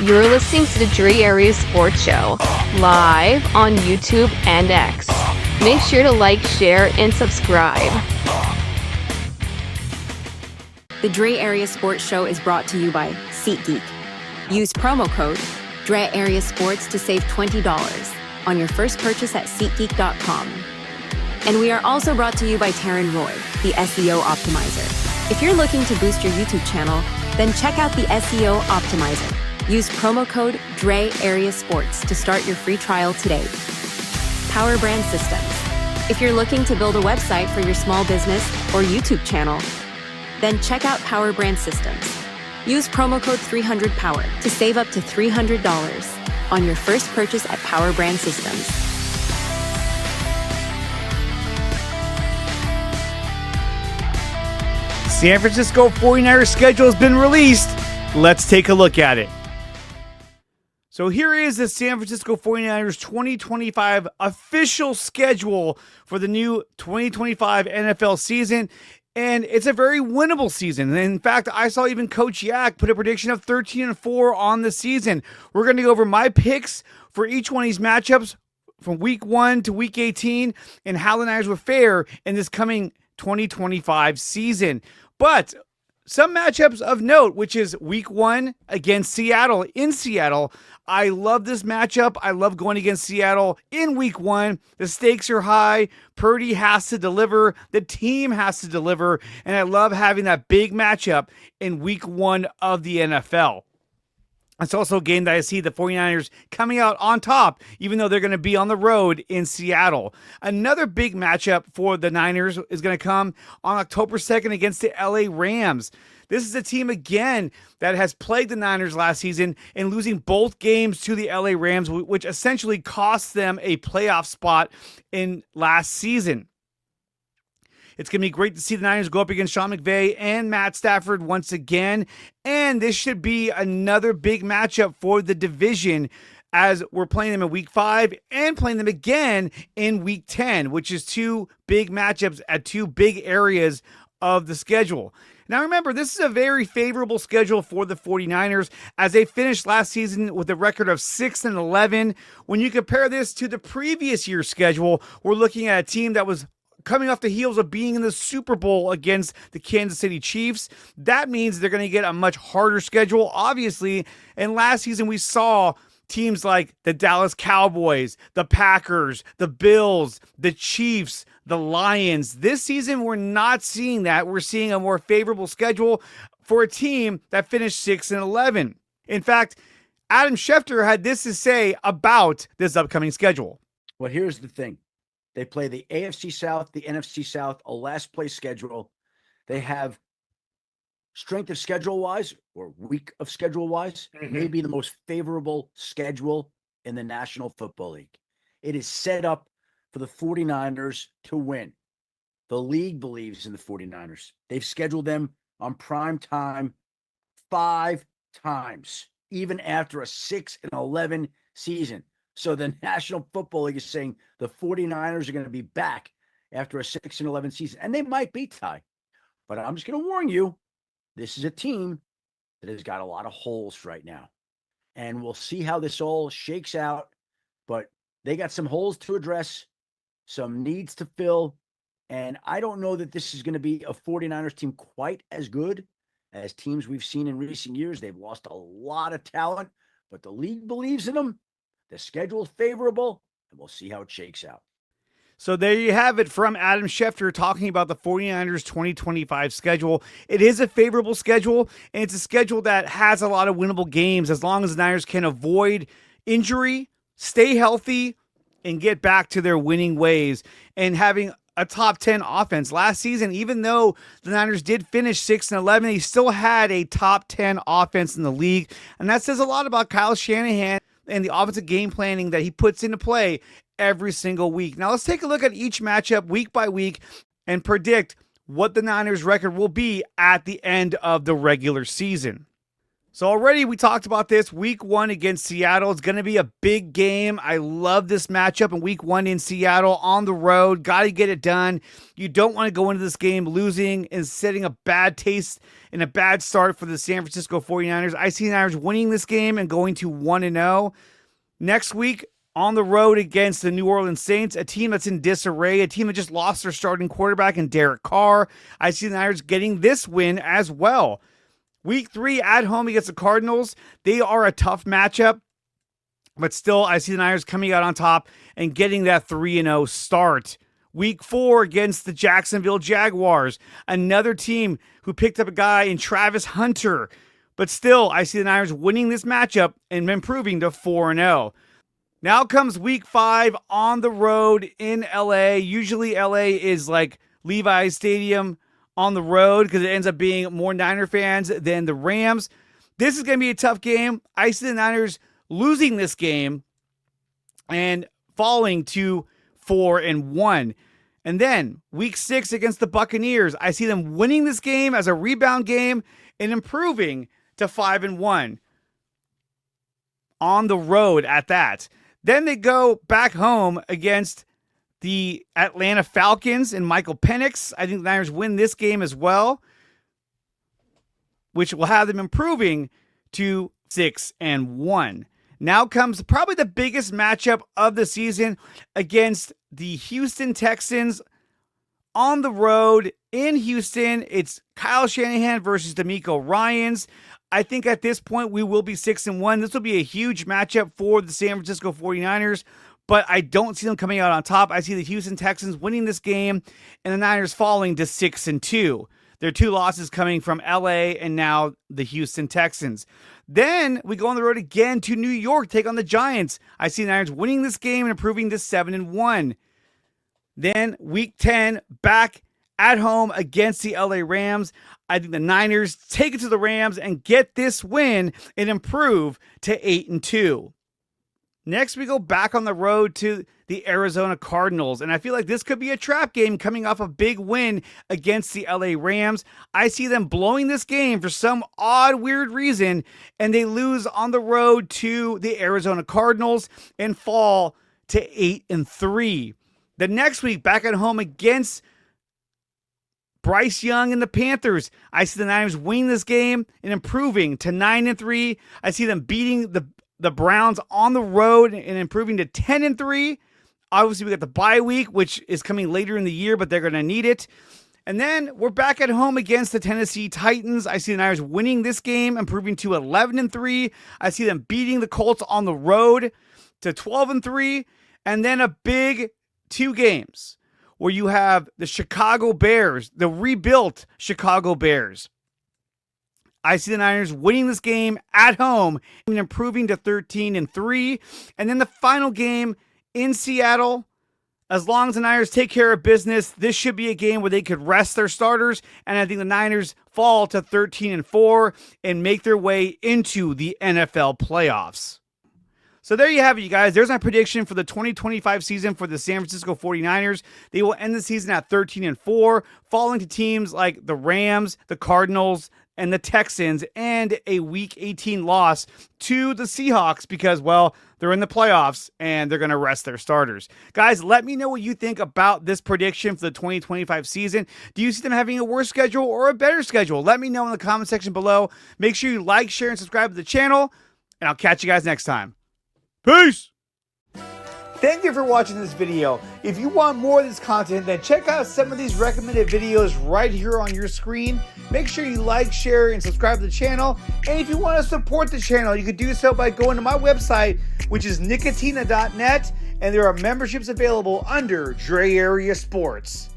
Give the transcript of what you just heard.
You're listening to the Dre Area Sports Show, live on YouTube and X. Make sure to like, share, and subscribe. The Dre Area Sports Show is brought to you by SEATGEEK. Use promo code Dre Area Sports to save $20 on your first purchase at SeatGeek.com. And we are also brought to you by Taryn Roy, the SEO Optimizer. If you're looking to boost your YouTube channel, then check out the SEO Optimizer. Use promo code Dre Area Sports to start your free trial today. Power Brand Systems. If you're looking to build a website for your small business or YouTube channel, then check out Power Brand Systems. Use promo code 300POWER to save up to $300 on your first purchase at Power Brand Systems. San Francisco 49ers schedule has been released. Let's take a look at it. So here is the San Francisco 49ers 2025 official schedule for the new 2025 NFL season. And it's a very winnable season. In fact, I saw even Coach Yak put a prediction of 13-4 on the season. We're going to go over my picks for each one of these matchups from week 1 to week 18 and how the Niners will fare in this coming 2025 season. But some matchups of note, which is week 1 against Seattle in Seattle. I love this matchup. I love going against Seattle in week 1. The stakes are high. Purdy has to deliver. The team has to deliver. And I love having that big matchup in week 1 of the NFL. It's also a game that I see the 49ers coming out on top, even though they're going to be on the road in Seattle. Another big matchup for the Niners is going to come on October 2nd against the LA Rams. This is a team, again, that has plagued the Niners last season in losing both games to the LA Rams, which essentially cost them a playoff spot in last season. It's going to be great to see the Niners go up against Sean McVay and Matt Stafford once again. And this should be another big matchup for the division as we're playing them in week 5 and playing them again in week 10, which is two big matchups at two big areas of the schedule. Now remember, this is a very favorable schedule for the 49ers as they finished last season with a record of 6-11. When you compare this to the previous year's schedule, we're looking at a team that was coming off the heels of being in the Super Bowl against the Kansas City Chiefs. That means they're going to get a much harder schedule, obviously. And last season we saw teams like the Dallas Cowboys, the Packers, the Bills, the Chiefs, the Lions. This season we're not seeing that. We're seeing a more favorable schedule for a team that finished 6-11. In fact, Adam Schefter had this to say about this upcoming schedule. Well, here's the thing. They play the AFC South, the NFC South, a last place schedule. They have strength of schedule wise or week of schedule wise, maybe the most favorable schedule in the National Football League. It is set up for the 49ers to win. The league believes in the 49ers. They've scheduled them on prime time 5 times, even after a 6-11 season. So the National Football League is saying the 49ers are going to be back after a 6-11 season. And they might be, Ty. But I'm just going to warn you, this is a team that has got a lot of holes right now. And we'll see how this all shakes out. But they got some holes to address, some needs to fill. And I don't know that this is going to be a 49ers team quite as good as teams we've seen in recent years. They've lost a lot of talent, but the league believes in them. The schedule is favorable, and we'll see how it shakes out. So there you have it from Adam Schefter talking about the 49ers 2025 schedule. It is a favorable schedule, and it's a schedule that has a lot of winnable games as long as the Niners can avoid injury, stay healthy, and get back to their winning ways and having a top 10 offense. Last season, even though the Niners did finish 6-11, they still had a top 10 offense in the league, and that says a lot about Kyle Shanahan and the offensive game planning that he puts into play every single week. Now let's take a look at each matchup week by week and predict what the Niners record will be at the end of the regular season. So already we talked about this. Week 1 against Seattle. It's going to be a big game. I love this matchup in week 1 in Seattle on the road. Got to get it done. You don't want to go into this game losing and setting a bad taste and a bad start for the San Francisco 49ers. I see the Niners winning this game and going to 1-0. Next week on the road against the New Orleans Saints, a team that's in disarray, a team that just lost their starting quarterback in Derek Carr. I see the Niners getting this win as well. Week 3 at home against the Cardinals. They are a tough matchup, but still I see the Niners coming out on top and getting that 3-0 start. Week 4 against the Jacksonville Jaguars, another team who picked up a guy in Travis Hunter, but still I see the Niners winning this matchup and improving to 4-0. Now comes week 5 on the road in LA. Usually LA is like Levi's Stadium on the road because it ends up being more Niner fans than the Rams. This is going to be a tough game. I see the Niners losing this game and falling to 4-1. And then week 6 against the Buccaneers, I see them winning this game as a rebound game and improving to 5-1 on the road at that. Then they go back home against the Atlanta Falcons and Michael Penix. I think the Niners win this game as well, which will have them improving to 6-1. Now comes probably the biggest matchup of the season against the Houston Texans on the road in Houston. It's Kyle Shanahan versus DeMeco Ryans. I think at this point we will be 6-1. This will be a huge matchup for the San Francisco 49ers, but I don't see them coming out on top. I see the Houston Texans winning this game and the Niners falling to 6-2. Their 2 losses coming from LA and now the Houston Texans. Then we go on the road again to New York, take on the Giants. I see the Niners winning this game and improving to 7-1. Then week 10, back at home against the LA Rams. I think the Niners take it to the Rams and get this win and improve to 8-2. Next, we go back on the road to the Arizona Cardinals, and I feel like this could be a trap game coming off a big win against the LA Rams. I see them blowing this game for some odd, weird reason, and they lose on the road to the Arizona Cardinals and fall to 8-3. The next week, back at home against Bryce Young and the Panthers, I see the Niners winning this game and improving to 9-3. I see them beating the Browns on the road and improving to 10-3. Obviously, we got the bye week, which is coming later in the year, but they're going to need it. And then we're back at home against the Tennessee Titans. I see the Niners winning this game, improving to 11-3. I see them beating the Colts on the road to 12-3. And then a big 2 games where you have the Chicago Bears, the rebuilt Chicago Bears. I see the Niners winning this game at home and improving to 13-3. And then the final game in Seattle, as long as the Niners take care of business, this should be a game where they could rest their starters. And I think the Niners fall to 13-4 and make their way into the NFL playoffs. So there you have it, you guys. There's my prediction for the 2025 season for the San Francisco 49ers. They will end the season at 13-4, falling to teams like the Rams, the Cardinals, and the Texans, and a Week 18 loss to the Seahawks because, well, they're in the playoffs and they're going to rest their starters. Guys, let me know what you think about this prediction for the 2025 season. Do you see them having a worse schedule or a better schedule? Let me know in the comment section below. Make sure you like, share, and subscribe to the channel, and I'll catch you guys next time. Peace! Thank you for watching this video. If you want more of this content, then check out some of these recommended videos right here on your screen. Make sure you like, share, and subscribe to the channel. And if you want to support the channel, you can do so by going to my website, which is nicotina.net, and there are memberships available under Dre Area Sports.